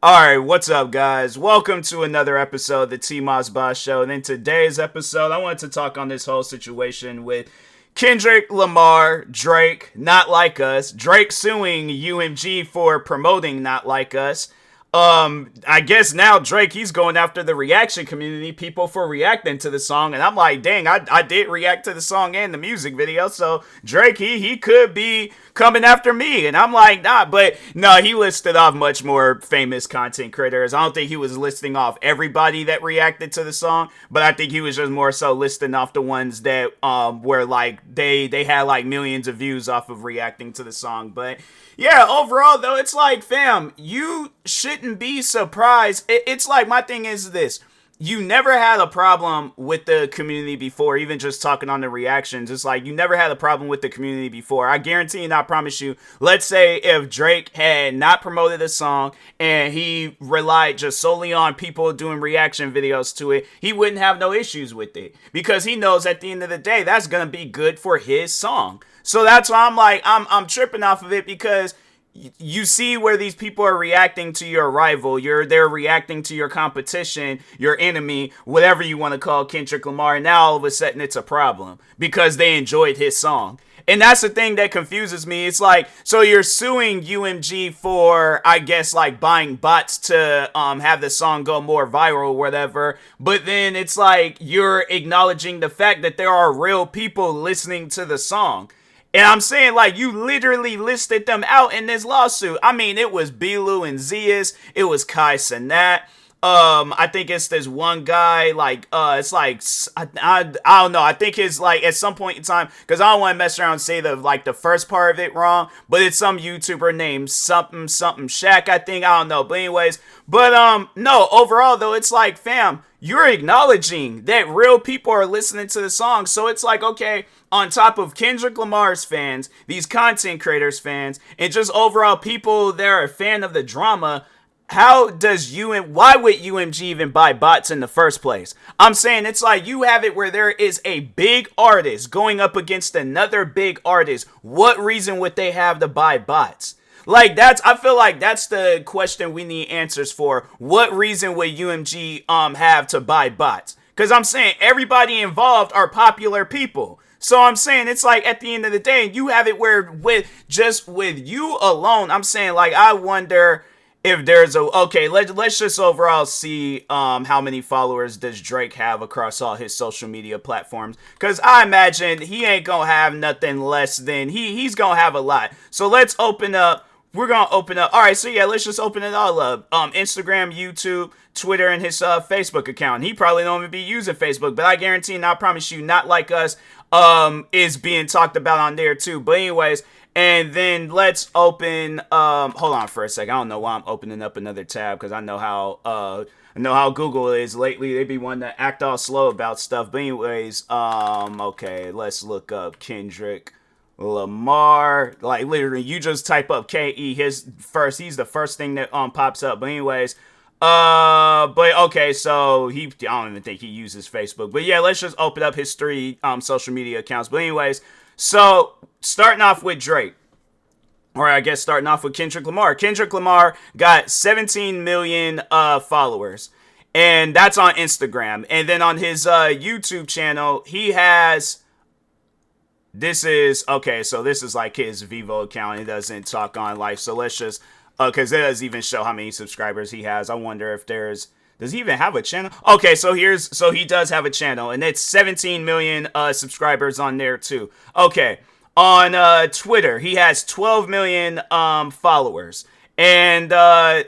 Alright, what's up, guys? Welcome to another episode of the TMossBoss Show. And in today's episode, I wanted to talk on this whole situation with Kendrick Lamar, Drake, Not Like Us, Drake suing UMG for promoting Not Like Us. I guess now Drake, he's going after the reaction community, people for reacting to the song, and I'm like, dang, I did react to the song and the music video, so Drake, he could be coming after me, and I'm like, nah, but no, he listed off much more famous content creators. I don't think he was listing off everybody that reacted to the song, but I think he was just more so listing off the ones that, were like, they had like millions of views off of reacting to the song, but yeah, overall though, it's like, fam, you shouldn't be surprised. It's like, my thing is this. You never had a problem with the community before, even just talking on the reactions. It's like, you never had a problem with the community before. I guarantee and I promise you, let's say if Drake had not promoted a song and he relied just solely on people doing reaction videos to it, he wouldn't have no issues with it. Because he knows at the end of the day, that's going to be good for his song. So that's why I'm like, I'm tripping off of it because you see where these people are reacting to your rival. They're reacting to your competition, your enemy, whatever you want to call Kendrick Lamar. And now all of a sudden it's a problem because they enjoyed his song. And that's the thing that confuses me. It's like, so you're suing UMG for, I guess, like buying bots to have the song go more viral or whatever. But then it's like you're acknowledging the fact that there are real people listening to the song. And I'm saying, like, you literally listed them out in this lawsuit. I mean, it was Bilu and Zias. It was Kai Cenat. I think it's this one guy, like, it's like, I don't know. I think it's like at some point in time, because I don't want to mess around and say the first part of it wrong, but it's some YouTuber named something Shaq, I think. I don't know. But anyways, no, overall though, it's like, fam, you're acknowledging that real people are listening to the song. So it's like, okay, on top of Kendrick Lamar's fans, these content creators fans, and just overall people that are a fan of the drama, why would UMG even buy bots in the first place? I'm saying it's like you have it where there is a big artist going up against another big artist. What reason would they have to buy bots? Like, I feel like that's the question we need answers for. What reason would UMG have to buy bots? Because I'm saying everybody involved are popular people. So I'm saying it's like at the end of the day, you have it where with you alone, I'm saying, like, I wonder if there's let's just overall see how many followers does Drake have across all his social media platforms, because I imagine he ain't gonna have nothing less than he's gonna have a lot. So let's open up. We're gonna open up. All right, so yeah, let's just open it all up. Instagram, YouTube, Twitter, and his Facebook account. He probably don't even be using Facebook, but I guarantee and I promise you, Not Like Us is being talked about on there too. But anyways, and then let's open, hold on for a second. I don't know why I'm opening up another tab, because I know how Google is lately. They be wanting to act all slow about stuff. But anyways, okay, let's look up Kendrick Lamar. Like, literally, you just type up KE, he's the first thing that pops up. But anyways, but okay, so I don't even think he uses Facebook. But yeah, let's just open up his three social media accounts. But anyways, so starting off with Drake, or I guess starting off with Kendrick Lamar. Kendrick Lamar got 17 million followers, and that's on Instagram. And then on his YouTube channel, he has, this is like his Vivo account. He doesn't talk on life, so let's just, because it doesn't even show how many subscribers he has. I wonder if does he even have a channel? Okay, so he does have a channel, and it's 17 million subscribers on there too. Okay, on Twitter, he has 12 million followers. And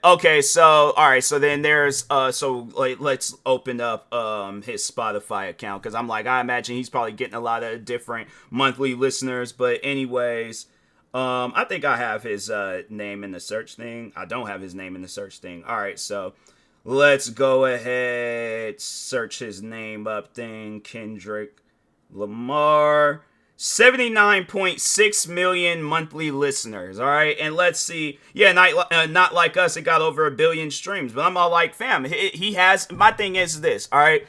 okay, so all right, so then there's let's open up his Spotify account, because I'm like, I imagine he's probably getting a lot of different monthly listeners. But anyways, I think I have his name in the search thing. I don't have his name in the search thing. All right, so let's go ahead, search his name up thing. Kendrick Lamar. 79.6 million monthly listeners. All right, and let's see. Yeah, Not Like Us, it got over 1 billion streams. But I'm all like, fam, he has. My thing is this. All right,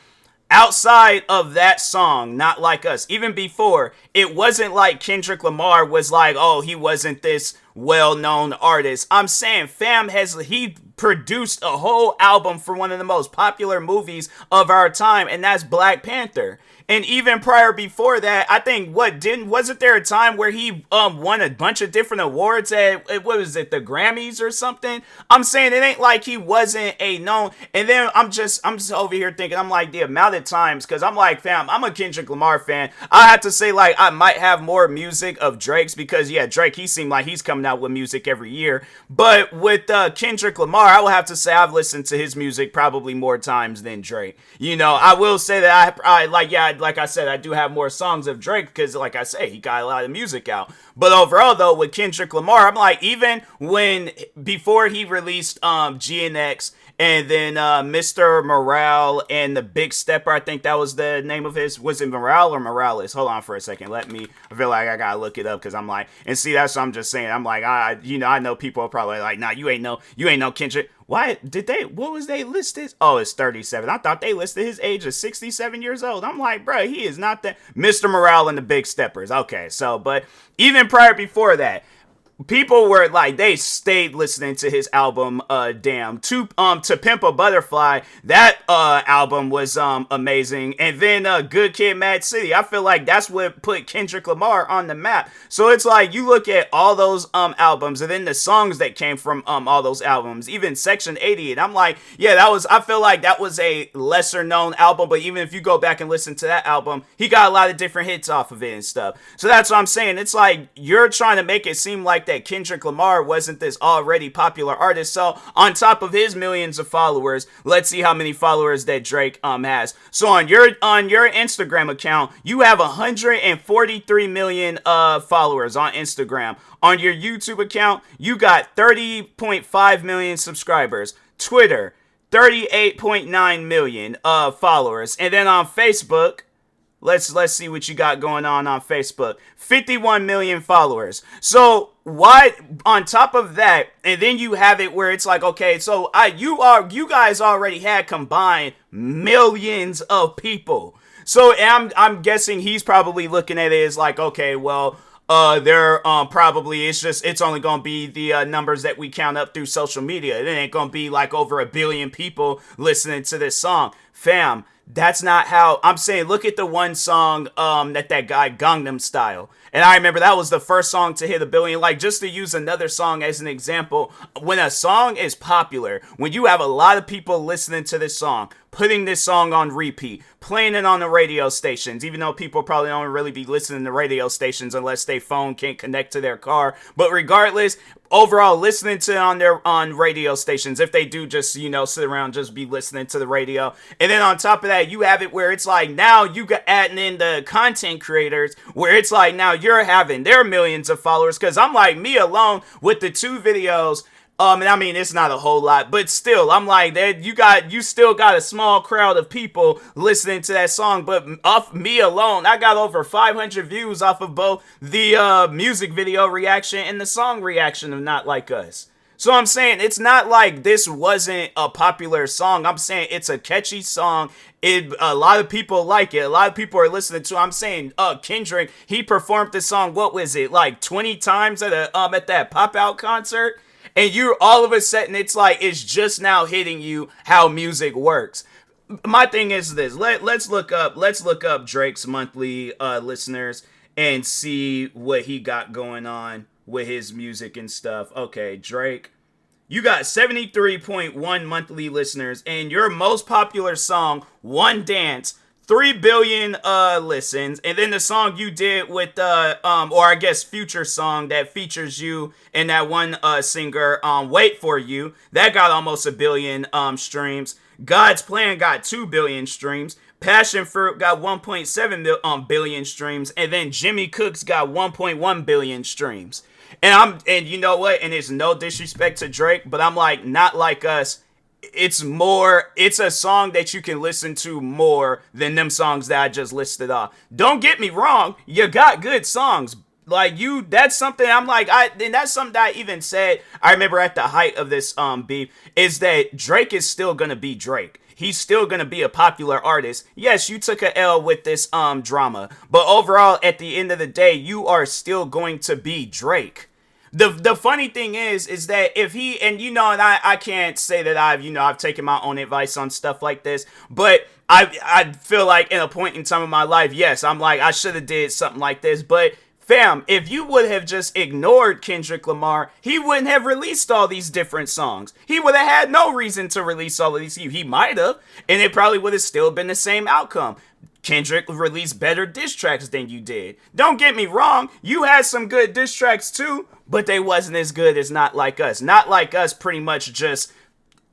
outside of that song, Not Like Us, even before, it wasn't like Kendrick Lamar was like, oh, he wasn't this well-known artist. I'm saying, fam, he produced a whole album for one of the most popular movies of our time, and that's Black Panther. And even prior before that, I think wasn't there a time where he won a bunch of different awards at what was it, the Grammys or something? I'm saying it ain't like he wasn't a known. And then I'm just over here thinking, I'm like, the amount of times, because I'm like, fam, I'm a Kendrick Lamar fan. I have to say, like, I might have more music of Drake's because yeah, Drake, he seemed like he's coming out with music every year. But with Kendrick Lamar, I will have to say I've listened to his music probably more times than Drake. You know, I will say that I like I said, I do have more songs of Drake because, like I say, he got a lot of music out. But overall, though, with Kendrick Lamar, I'm like, even before he released GNX and then Mr. Morale and the Big Stepper, I think that was the name of his. Was it Morale or Morales? Hold on for a second. I feel like I gotta look it up because I'm like, and see, that's what I'm just saying. I'm like, I know people are probably like, nah, you ain't no Kendrick. Why what was they listed? Oh, it's 37. I thought they listed his age as 67 years old. I'm like, bro, he is not that. Mr. Morale and the Big Steppers. Okay, so, but even prior before that, people were like, they stayed listening to his album, To Pimp a Butterfly. That album was amazing. And then Good Kid, Mad City. I feel like that's what put Kendrick Lamar on the map. So it's like, you look at all those albums and then the songs that came from all those albums, even Section 80. And I'm like, yeah, I feel like that was a lesser known album. But even if you go back and listen to that album, he got a lot of different hits off of it and stuff. So that's what I'm saying. It's like, you're trying to make it seem like that Kendrick Lamar wasn't this already popular artist. So on top of his millions of followers, let's see how many followers that Drake has. So on your Instagram account, you have 143 million followers on Instagram. On your YouTube account, you got 30.5 million subscribers. Twitter, 38.9 million followers. And then on Facebook, Let's see what you got going on Facebook. 51 million followers. So why on top of that, and then you have it where it's like, okay, so you guys already had combined millions of people. So I'm guessing he's probably looking at it as like, okay, well, they're probably it's only gonna be the numbers that we count up through social media. It ain't gonna be like over 1 billion people listening to this song, fam. That's not how I'm saying. Look at the one song that guy Gangnam Style. And I remember that was the first song to hit 1 billion. Like, just to use another song as an example, when a song is popular, when you have a lot of people listening to this song, putting this song on repeat, playing it on the radio stations, even though people probably don't really be listening to radio stations unless their phone can't connect to their car. But regardless, overall, listening to on radio stations, if they do just, sit around, just be listening to the radio. And then on top of that, you have it where it's like, now you got adding in the content creators, where it's like, now you're having their millions of followers. Because I'm like, me alone with the 2 videos, and I mean, it's not a whole lot, but still, I'm like, you still got a small crowd of people listening to that song. But off me alone, I got over 500 views off of both the music video reaction and the song reaction of Not Like Us. So I'm saying, it's not like this wasn't a popular song. I'm saying it's a catchy song. A lot of people like it. A lot of people are listening to it. I'm saying, Kendrick, he performed this song, what was it, like 20 times at that Pop-Out concert? And you're all of a sudden, it's like, it's just now hitting you how music works. My thing is this. Let's look up Drake's monthly listeners and see what he got going on with his music and stuff. Okay, Drake, you got 73.1 monthly listeners, and your most popular song, One Dance, 3 billion listens. And then the song you did with or I guess Future song that features you and that one singer, Wait For You, that got almost 1 billion streams. God's Plan got 2 billion streams. Passion Fruit got 1.7 billion streams, and then Jimmy Cooks got 1.1 billion streams. And you know what? And it's no disrespect to Drake, but I'm like, Not Like Us, it's a song that you can listen to more than them songs that I just listed off. Don't get me wrong, you got good songs. Like, that's something I'm like, and that's something that I even said, I remember at the height of this beef, is that Drake is still gonna be Drake. He's still gonna be a popular artist. Yes, you took a L with this drama, but overall, at the end of the day, you are still going to be Drake. The funny thing is that if he, and and I can't say that I've taken my own advice on stuff like this, but I feel like in a point in time of my life, yes, I'm like, I should have did something like this, but fam, if you would have just ignored Kendrick Lamar, he wouldn't have released all these different songs. He would have had no reason to release all of these. He might have, and it probably would have still been the same outcome. Kendrick released better diss tracks than you did. Don't get me wrong, you had some good diss tracks too, but they wasn't as good as Not Like Us. Not Like Us pretty much just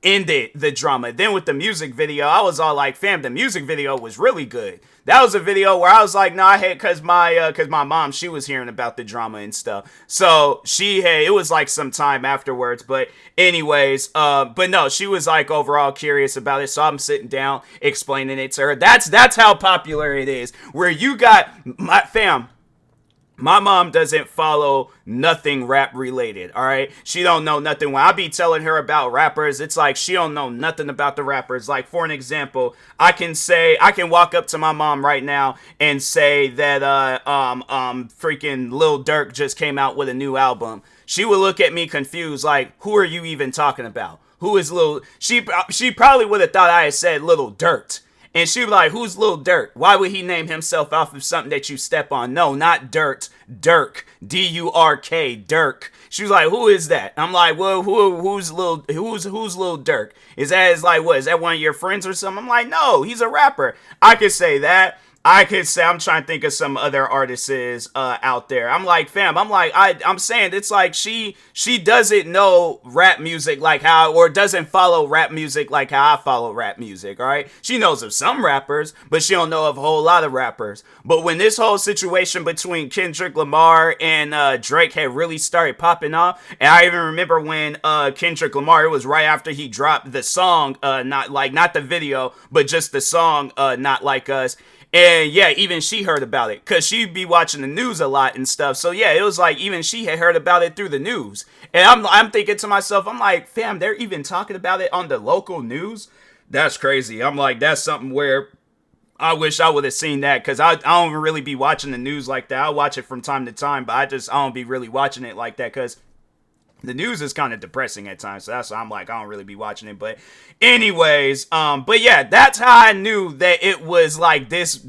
ended the drama. Then with the music video, I was all like, fam, the music video was really good. That was a video where I was like, no, I had, cause my mom, she was hearing about the drama and stuff. So it was like some time afterwards, but anyways, but no, she was like overall curious about it. So I'm sitting down explaining it to her. That's how popular it is, where you got my fam. My mom doesn't follow nothing rap related, all right? She don't know nothing. When I be telling her about rappers, it's like she don't know nothing about the rappers. Like, for an example, I can walk up to my mom right now and say that freaking Lil Durk just came out with a new album. She would look at me confused, like, who are you even talking about? Who is Lil? She probably would have thought I had said Little Dirt. And she'd be like, who's Lil Durk? Why would he name himself off of something that you step on? No, not Dirt. Dirk. D-U-R-K. Dirk. She was like, who is that? I'm like, well, who's Lil Durk? Is that one of your friends or something? I'm like, no, he's a rapper. I could say that. I could say, I'm trying to think of some other artists out there. I'm like, fam, I'm saying it's like she doesn't know rap music like how, or doesn't follow rap music like how I follow rap music, all right? She knows of some rappers, but she don't know of a whole lot of rappers. But when this whole situation between Kendrick Lamar and Drake had really started popping off, and I even remember when Kendrick Lamar, it was right after he dropped the song, not the video, but just the song, Not Like Us. And yeah, even she heard about it because she'd be watching the news a lot and stuff. So yeah, it was like even she had heard about it through the news. And I'm thinking to myself, I'm like, fam, they're even talking about it on the local news? That's crazy. I'm like, that's something where I wish I would have seen that, because I don't really be watching the news like that. I watch it from time to time, but I don't be really watching it like that because the news is kind of depressing at times, so that's why I'm like, I don't really be watching it. But anyways, but yeah, that's how I knew that it was like this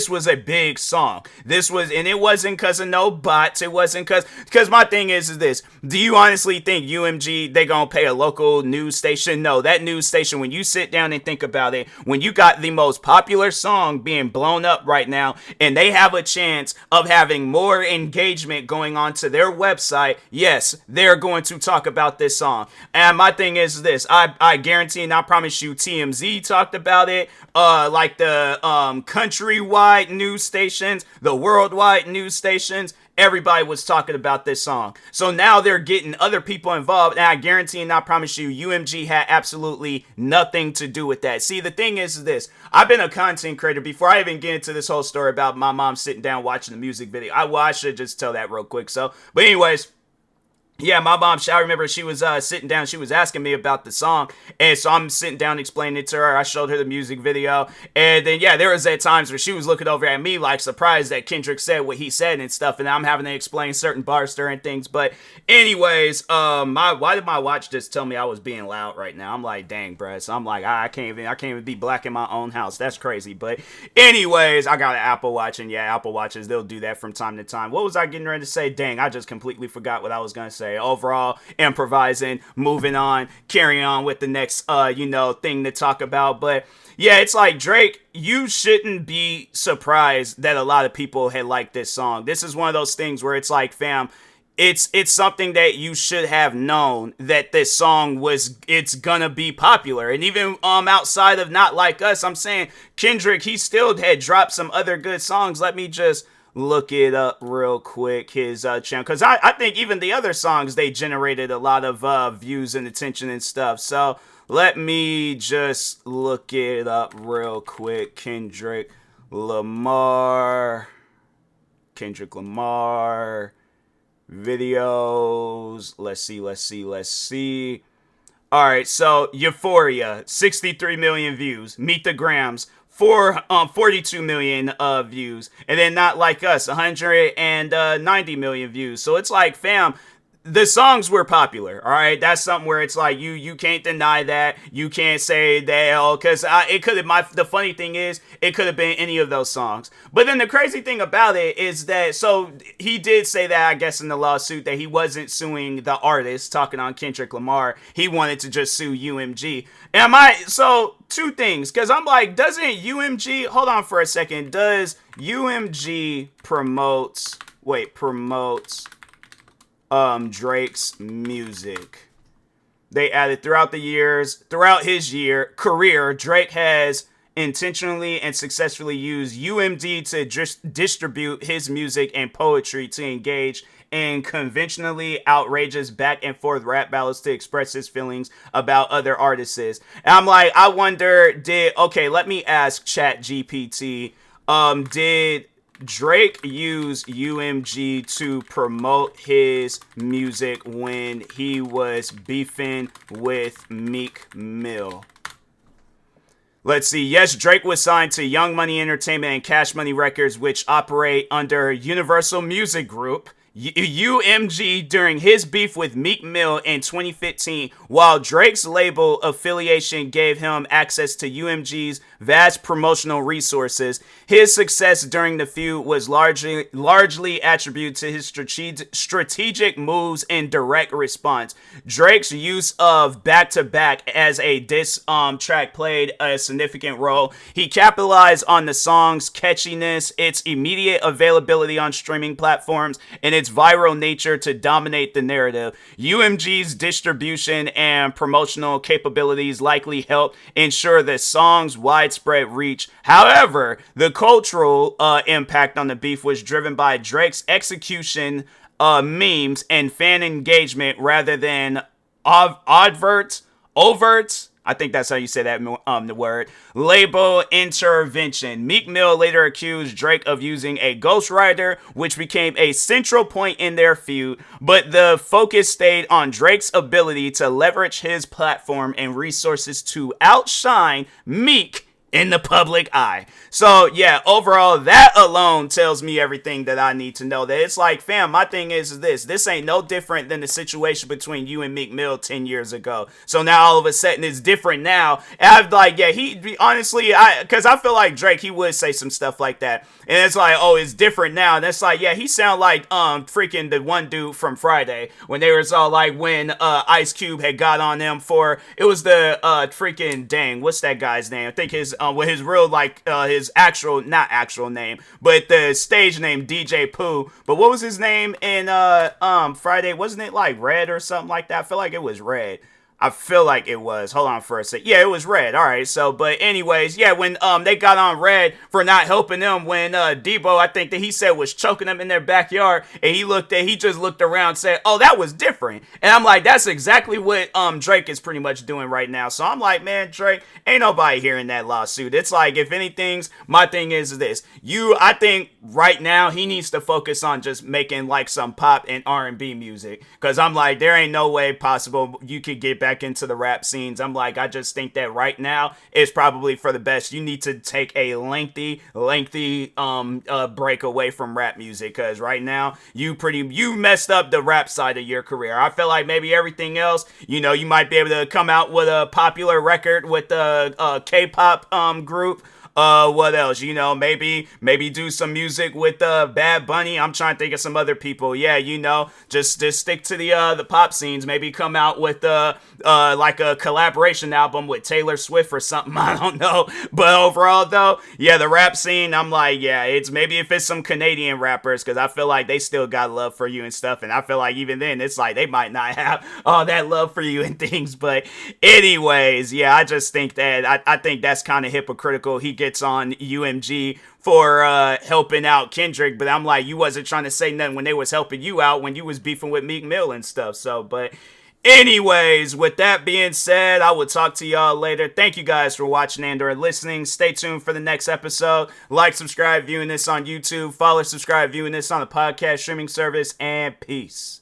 was a big song. And it wasn't because of no bots. It wasn't because my thing is this. Do you honestly think UMG, they gonna pay a local news station? No, that news station, when you sit down and think about it, when you got the most popular song being blown up right now, and they have a chance of having more engagement going on to their website, yes, they're going to talk about this song. And my thing is this, I guarantee and I promise you, TMZ talked about it, like the countrywide news stations, the worldwide news stations, everybody was talking about this song. So now they're getting other people involved, and I guarantee and I promise you, UMG had absolutely nothing to do with that. See, the thing is this, I've been a content creator before I even get into this whole story about my mom sitting down watching the music video. I should just tell that real quick. So, but anyways, yeah, my mom, I remember she was sitting down, she was asking me about the song, and so I'm sitting down explaining it to her. I showed her the music video, and then yeah, there was at times where she was looking over at me like surprised that Kendrick said what he said and stuff, and I'm having to explain certain bars to her and things. But anyways, why did my watch just tell me I was being loud right now? I'm like, dang, bruh. So I'm like, I can't even be black in my own house. That's crazy. But anyways, I got an Apple Watch, and yeah, Apple Watches, they'll do that from time to time. What was I getting ready to say? Dang, I just completely forgot what I was gonna say. Overall, improvising, moving on, carrying on with the next thing to talk about. But yeah, it's like, Drake, you shouldn't be surprised that a lot of people had liked this song. This is one of those things where it's like, fam, it's something that you should have known, that this song it's gonna be popular. And even outside of Not Like Us, I'm saying Kendrick, he still had dropped some other good songs. Let me just look it up real quick, his channel, because I think even the other songs, they generated a lot of views and attention and stuff. So let me just look it up real quick. Kendrick Lamar videos. Let's see. All right, so Euphoria, 63 million views. Meet the Grams, 42 million views. And then Not Like Us, 190 million views. So it's like, fam, the songs were popular. All right, that's something where it's like you can't deny that. You can't say that because it could have. The funny thing is, it could have been any of those songs. But then the crazy thing about it is that so he did say that, I guess, in the lawsuit that he wasn't suing the artist. Talking on Kendrick Lamar, he wanted to just sue UMG. So two things, because I'm like, doesn't UMG? Hold on for a second. Does UMG promotes Drake's music? They added throughout his career, Drake has intentionally and successfully used UMG to distribute his music and poetry to engage in conventionally outrageous back and forth rap battles to express his feelings about other artists. And I'm like, I wonder, let me ask ChatGPT, did Drake used UMG to promote his music when he was beefing with Meek Mill? Let's see. Yes, Drake was signed to Young Money Entertainment and Cash Money Records, which operate under Universal Music Group. UMG during his beef with Meek Mill in 2015, while Drake's label affiliation gave him access to UMG's vast promotional resources. His success during the feud was largely attributed to his strategic moves and direct response. Drake's use of back-to-back as a diss track played a significant role. He capitalized on the song's catchiness, its immediate availability on streaming platforms, and its viral nature to dominate the narrative. UMG's distribution and promotional capabilities likely helped ensure the song's widespread reach. However, the cultural impact on the beef was driven by Drake's execution, memes, and fan engagement rather than overt, I think that's how you say that, the word, label intervention. Meek Mill later accused Drake of using a ghostwriter, which became a central point in their feud, but the focus stayed on Drake's ability to leverage his platform and resources to outshine Meek in the public eye. So yeah, overall, that alone tells me everything that I need to know. That it's like, fam, my thing is this ain't no different than the situation between you and Meek Mill 10 years ago. So now all of a sudden it's different now. And I'm like, yeah, because I feel like Drake, he would say some stuff like that. And it's like, oh, it's different now. And it's like, yeah, he sound like freaking the one dude from Friday when they was all like, when Ice Cube had got on them for, it was the freaking, dang, what's that guy's name? I think his with his real, like, his not actual name, but the stage name, DJ Pooh. But what was his name in Friday? Wasn't it like Red or something like that? I feel like it was Red. I feel like it was. Hold on for a sec. Yeah, it was Red. All right. So, but anyways, yeah, when they got on Red for not helping them when Debo, I think that he said, was choking them in their backyard, and he just looked around and said, oh, that was different. And I'm like, that's exactly what Drake is pretty much doing right now. So I'm like, man, Drake, ain't nobody hearing that lawsuit. It's like, if anything, my thing is this. I think right now he needs to focus on just making like some pop and R&B music, because I'm like, there ain't no way possible you could get back into the rap scenes. I'm like, I just think that right now is probably for the best. You need to take a lengthy break away from rap music, because right now you messed up the rap side of your career. I feel like maybe everything else, you might be able to come out with a popular record with a K-pop group. What else? Maybe do some music with Bad Bunny. I'm trying to think of some other people. Yeah, just stick to the pop scenes. Maybe come out with like a collaboration album with Taylor Swift or something. I don't know. But overall, though, yeah, the rap scene, I'm like, yeah, it's maybe if it's some Canadian rappers, because I feel like they still got love for you and stuff. And I feel like even then, it's like they might not have all that love for you and things. But anyways, yeah, I just think that I think that's kind of hypocritical. He gets on UMG for helping out Kendrick, but I'm like, you wasn't trying to say nothing when they was helping you out when you was beefing with Meek Mill and stuff. So, but anyways, with that being said, I will talk to y'all later. Thank you guys for watching and or listening. Stay tuned for the next episode. Like, subscribe, viewing this on YouTube. Follow, subscribe, viewing this on the podcast streaming service, and peace.